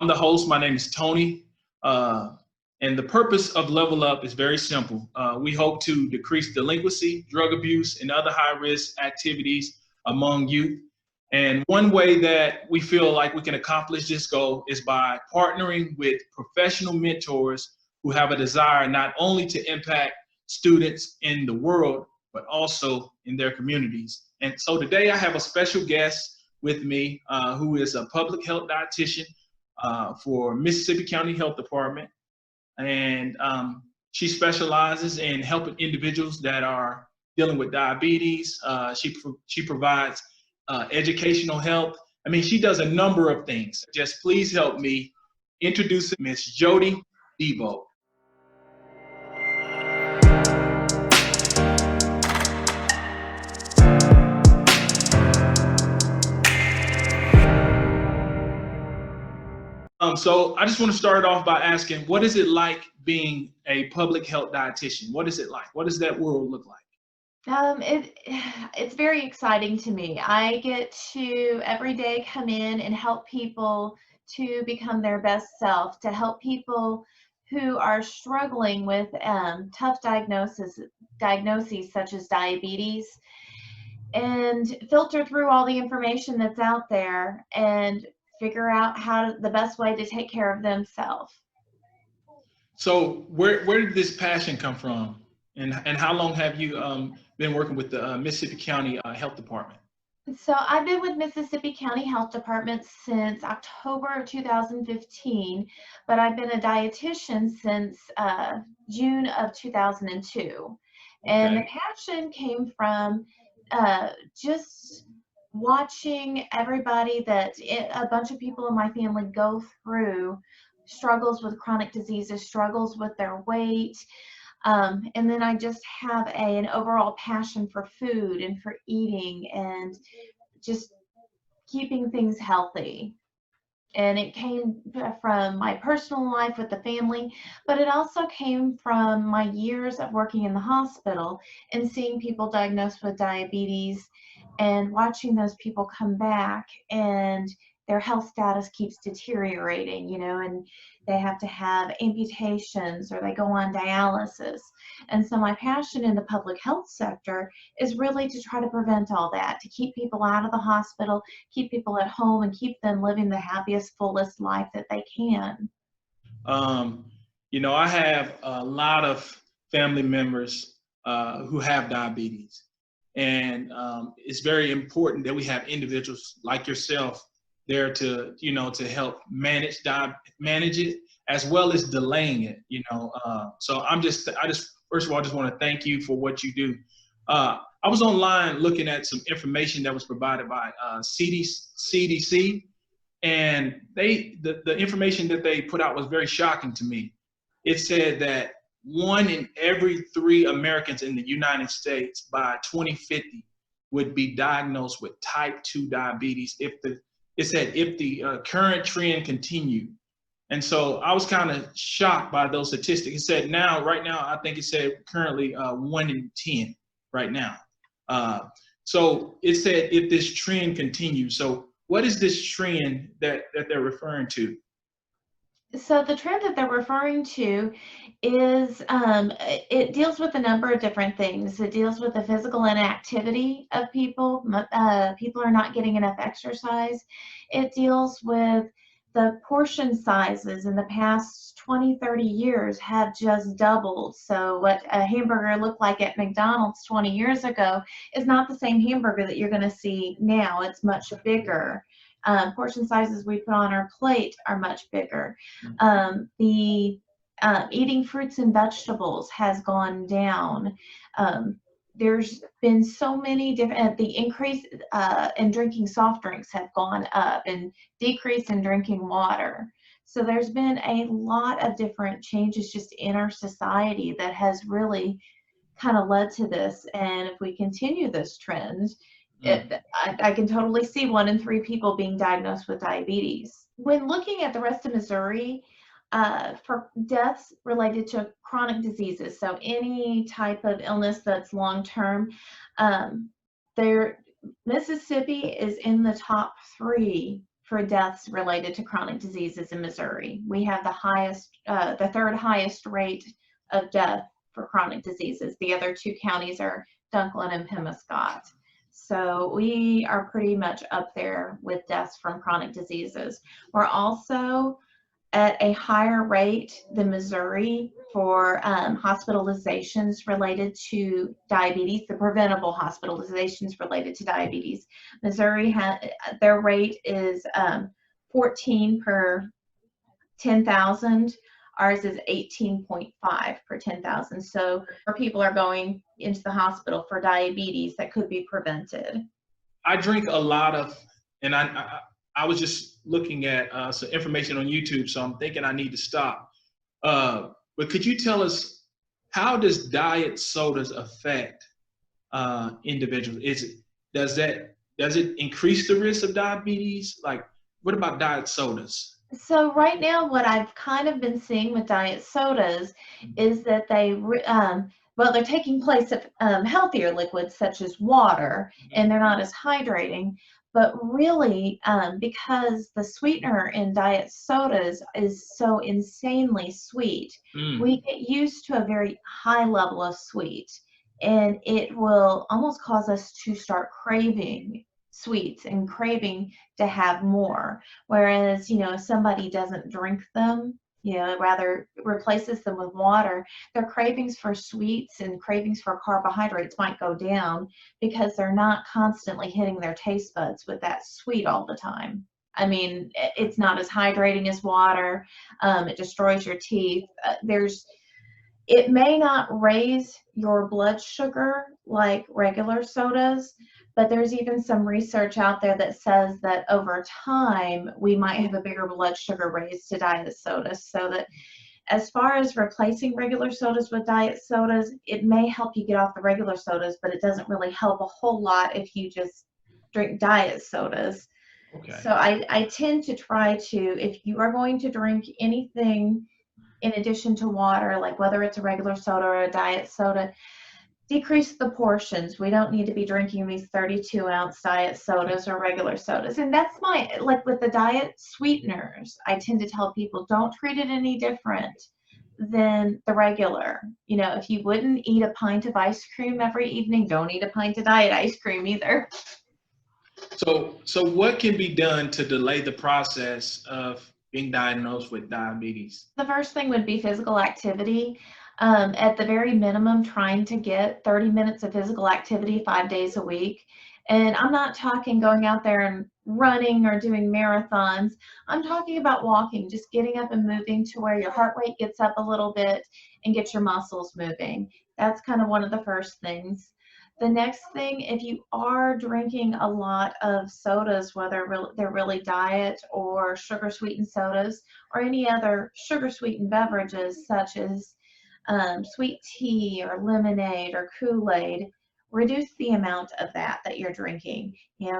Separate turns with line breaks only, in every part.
I'm the host. My name is Tony. And the purpose of Level Up is very simple. We hope to decrease delinquency, drug abuse, and other high-risk activities among youth. And one way that we feel like we can accomplish this goal is by partnering with professional mentors who have a desire not only to impact students in the world, but also in their communities. And so today I have a special guest with me who is a public health dietitian for Mississippi County Health Department. And she specializes in helping individuals that are dealing with diabetes. She provides educational help. I mean, she does a number of things. Just please help me introduce Miss Jody Diebold. So I just want to start off by asking, what is it like being a public health dietitian? What is it like? What does that world look like?
It's very exciting to me. I get to every day come in and help people to become their best self, to help people who are struggling with tough diagnoses such as diabetes, and filter through all the information that's out there and figure out the best way to take care of themselves.
So where did this passion come from? And how long have you been working with the Mississippi County Health Department?
So I've been with Mississippi County Health Department since October of 2015, but I've been a dietitian since June of 2002. And the passion came from just watching everybody a bunch of people in my family go through struggles with chronic diseases, struggles with their weight. And then I just have an overall passion for food and for eating and just keeping things healthy. And it came from my personal life with the family, but it also came from my years of working in the hospital and seeing people diagnosed with diabetes and watching those people come back and their health status keeps deteriorating, and they have to have amputations or they go on dialysis. And so my passion in the public health sector is really to try to prevent all that, to keep people out of the hospital, keep people at home, and keep them living the happiest, fullest life that they can.
I have a lot of family members who have diabetes. And it's very important that we have individuals like yourself there to help manage it as well as delaying it. So I just first of all, I just want to thank you for what you do. I was online looking at some information that was provided by CDC, and the information that they put out was very shocking to me. It said that 1 in every 3 Americans in the United States by 2050 would be diagnosed with type 2 diabetes if the current trend continued. And so I was kind of shocked by those statistics. It said right now, I think it said currently 1 in 10 right now. So it said if this trend continues. So what is this trend that they're referring to?
So the trend that they're referring to is, it deals with a number of different things. It deals with the physical inactivity of people. People are not getting enough exercise. It deals with the portion sizes in the past 20, 30 years have just doubled. So what a hamburger looked like at McDonald's 20 years ago is not the same hamburger that you're going to see now. It's much bigger. Portion sizes we put on our plate are much bigger. Eating fruits and vegetables has gone down. There's been so many different, the increase in drinking soft drinks have gone up and decrease in drinking water. So there's been a lot of different changes just in our society that has really kind of led to this. And if we continue this trend, I can totally see 1 in 3 people being diagnosed with diabetes. When looking at the rest of Missouri, for deaths related to chronic diseases, so any type of illness that's long-term, Mississippi is in the top 3 for deaths related to chronic diseases in Missouri. We have the third highest rate of death for chronic diseases. The other two counties are Dunklin and Pemiscot. So we are pretty much up there with deaths from chronic diseases. We're also at a higher rate than Missouri for hospitalizations related to diabetes, the preventable hospitalizations related to diabetes. Missouri, their rate is 14 per 10,000. Ours is 18.5 per 10,000. So more people are going into the hospital for diabetes that could be prevented.
I drink a lot of, and I was just looking at some information on YouTube, so I'm thinking I need to stop. But could you tell us, how does diet sodas affect individuals? Does it increase the risk of diabetes? Like, what about diet sodas?
So right now, what I've kind of been seeing with diet sodas is that they're taking place of healthier liquids such as water, and they're not as hydrating. But really, because the sweetener in diet sodas is so insanely sweet, we get used to a very high level of sweet, and it will almost cause us to start craving sweets and craving to have more. Whereas, if somebody doesn't drink them, rather replaces them with water, their cravings for sweets and cravings for carbohydrates might go down because they're not constantly hitting their taste buds with that sweet all the time. I mean, it's not as hydrating as water. It destroys your teeth. It may not raise your blood sugar like regular sodas, but there's even some research out there that says that over time, we might have a bigger blood sugar raise to diet sodas. So that as far as replacing regular sodas with diet sodas, it may help you get off the regular sodas, but it doesn't really help a whole lot if you just drink diet sodas. Okay. So I tend to try to, if you are going to drink anything in addition to water, like whether it's a regular soda or a diet soda, decrease the portions. We don't need to be drinking these 32-ounce diet sodas or regular sodas. And that's like with the diet sweeteners, I tend to tell people don't treat it any different than the regular. If you wouldn't eat a pint of ice cream every evening, don't eat a pint of diet ice cream either.
So what can be done to delay the process of being diagnosed with diabetes?
The first thing would be physical activity. At the very minimum, trying to get 30 minutes of physical activity 5 days a week. And I'm not talking going out there and running or doing marathons. I'm talking about walking, just getting up and moving to where your heart rate gets up a little bit and get your muscles moving. That's kind of one of the first things. The next thing, if you are drinking a lot of sodas, whether they're really diet or sugar sweetened sodas or any other sugar sweetened beverages such as sweet tea or lemonade or Kool-Aid, reduce the amount of that you're drinking.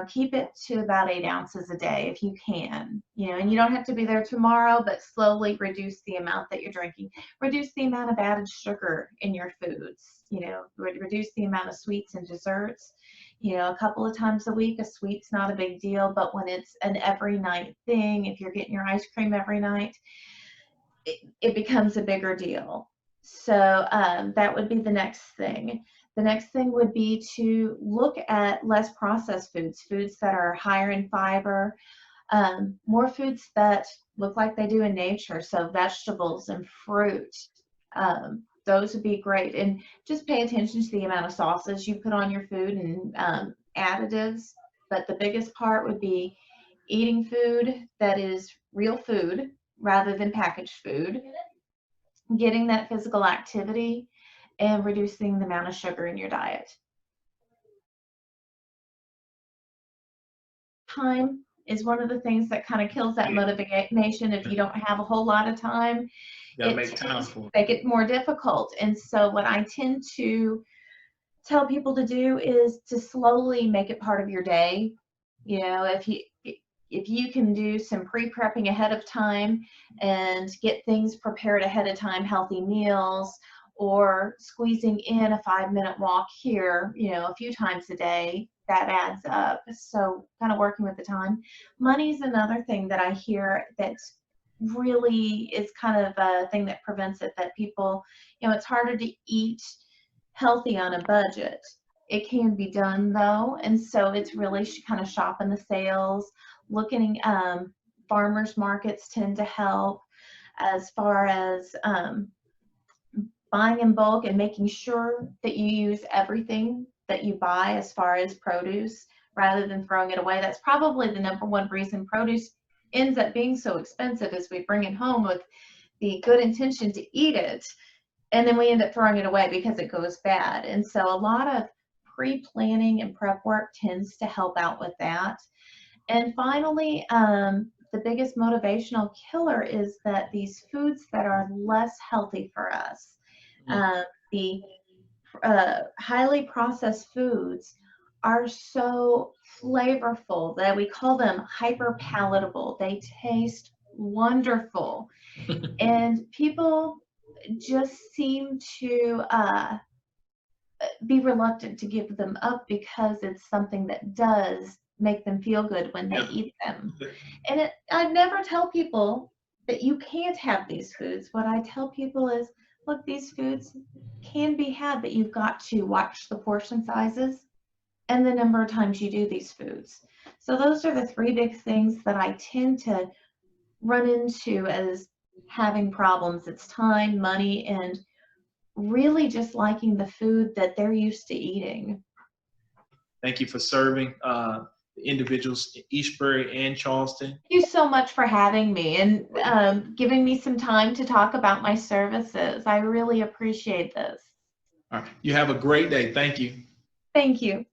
Keep it to about 8 ounces a day if you can. And you don't have to be there tomorrow, but slowly reduce the amount that you're drinking. Reduce the amount of added sugar in your foods. Reduce the amount of sweets and desserts. A couple of times a week, a sweet's not a big deal, but when it's an every night thing, if you're getting your ice cream every night, it becomes a bigger deal. So that would be the next thing. The next thing would be to look at less processed foods that are higher in fiber, more foods that look like they do in nature, so vegetables and fruit. Those would be great. And just pay attention to the amount of sauces you put on your food and additives. But the biggest part would be eating food that is real food rather than packaged food, getting that physical activity, and reducing the amount of sugar in your diet. Time is one of the things that kind of kills that motivation. If you don't have a whole lot of time, make it more difficult. And so what I tend to tell people to do is to slowly make it part of your day. If you can do some pre-prepping ahead of time and get things prepared ahead of time, healthy meals, or squeezing in a 5-minute walk here, a few times a day, that adds up. So kind of working with the time. Money's another thing that I hear that really is kind of a thing that prevents it, that people, it's harder to eat healthy on a budget. It can be done though, and so it's really kind of shopping the sales, looking, farmers markets tend to help as far as buying in bulk and making sure that you use everything that you buy as far as produce rather than throwing it away. That's probably the number one reason produce ends up being so expensive, is we bring it home with the good intention to eat it, and then we end up throwing it away because it goes bad. And so a lot of pre-planning and prep work tends to help out with that. And finally, the biggest motivational killer is that these foods that are less healthy for us, the highly processed foods, are so flavorful that we call them hyper palatable. They taste wonderful. And people just seem to be reluctant to give them up because it's something that does make them feel good when they eat them. And I never tell people that you can't have these foods. What I tell people is, look, these foods can be had, but you've got to watch the portion sizes and the number of times you do these foods. So those are the three big things that I tend to run into as having problems. It's time, money, and really just liking the food that they're used to eating.
Thank you for serving individuals in Eastbury and Charleston.
Thank you so much for having me and giving me some time to talk about my services. I really appreciate this.
All right. You have a great day. Thank you.
Thank you.